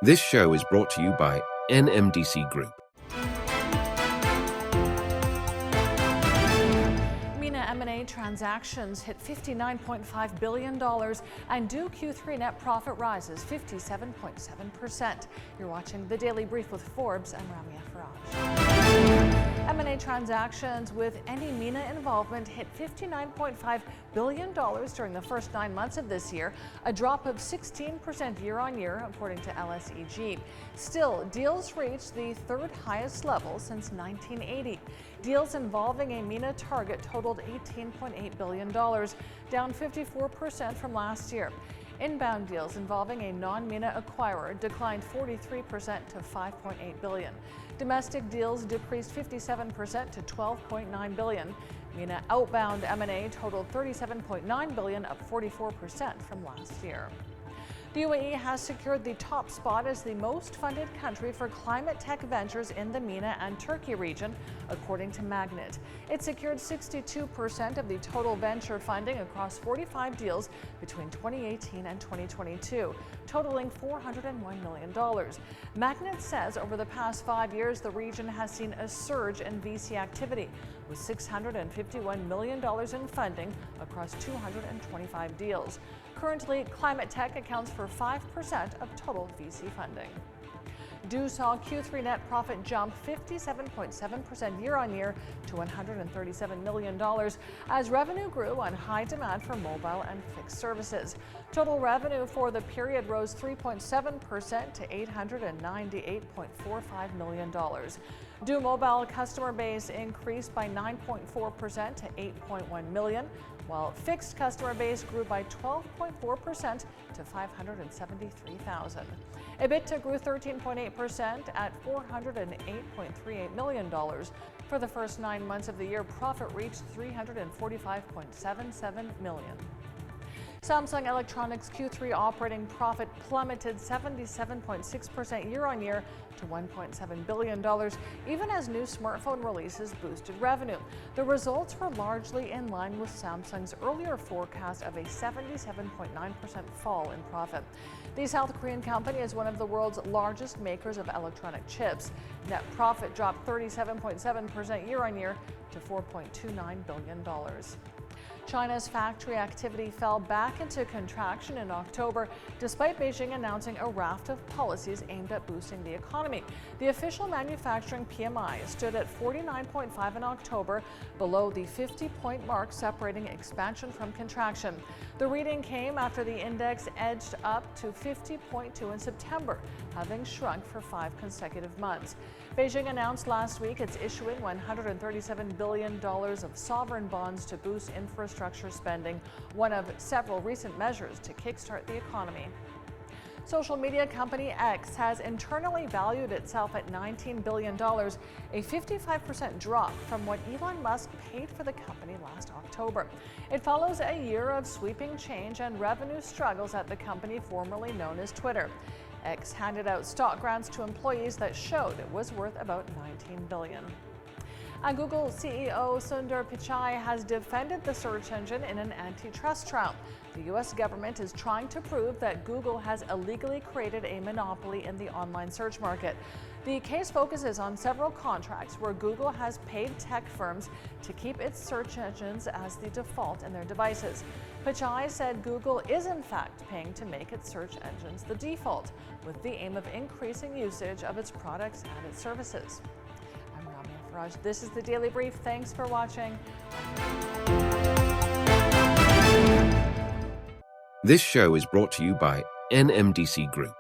This show is brought to you by NMDC Group. MENA M&A transactions hit $59.5 billion and due Q3 net profit rises 57.7%. You're watching the Daily Brief with Forbes. I'm Ramia Faraj. M&A transactions with any MENA involvement hit $59.5 billion during the first 9 months of this year, a drop of 16% year on year, according to LSEG. Still, deals reached the third highest level since 1980. Deals involving a MENA target totaled $18.8 billion, down 54% from last year. Inbound deals involving a non-MENA acquirer declined 43% to $5.8 billion. Domestic deals decreased 57% to $12.9 billion. MENA outbound M&A totaled $37.9 billion, up 44% from last year. The UAE has secured the top spot as the most funded country for climate tech ventures in the MENA and Turkey region, according to Magnet. It secured 62% of the total venture funding across 45 deals between 2018 and 2022, totaling $401 million. Magnet says over the past 5 years, the region has seen a surge in VC activity, with $651 million in funding across 225 deals. Currently, climate tech accounts for 5% of total VC funding. DO saw Q3 net profit jump 57.7% year on year to $137 million as revenue grew on high demand for mobile and fixed services. Total revenue for the period rose 3.7% to $898.45 million. DO mobile customer base increased by 9.4% to 8.1 million, while fixed customer base grew by 12.4% to 573,000. EBITDA grew 13.8% at $408.38 million. For the first 9 months of the year, profit reached $345.77 million. Samsung Electronics Q3 operating profit plummeted 77.6% year on year to $1.7 billion, even as new smartphone releases boosted revenue. The results were largely in line with Samsung's earlier forecast of a 77.9% fall in profit. The South Korean company is one of the world's largest makers of electronic chips. Net profit dropped 37.7% year on year to $4.29 billion. China's factory activity fell back into contraction in October, despite Beijing announcing a raft of policies aimed at boosting the economy. The official manufacturing PMI stood at 49.5 in October, below the 50-point mark separating expansion from contraction. The reading came after the index edged up to 50.2 in September, having shrunk for 5 consecutive months. Beijing announced last week it's issuing $137 billion of sovereign bonds to boost infrastructure spending, one of several recent measures to kickstart the economy. Social media company X has internally valued itself at $19 billion, a 55% drop from what Elon Musk paid for the company last October. It follows a year of sweeping change and revenue struggles at the company formerly known as Twitter. X handed out stock grants to employees that showed it was worth about $19 billion. And Google CEO Sundar Pichai has defended the search engine in an antitrust trial. The U.S. government is trying to prove that Google has illegally created a monopoly in the online search market. The case focuses on several contracts where Google has paid tech firms to keep its search engines as the default in their devices. Pichai said Google is in fact paying to make its search engines the default, with the aim of increasing usage of its products and its services. This is the Daily Brief. Thanks for watching. This show is brought to you by NMDC Group.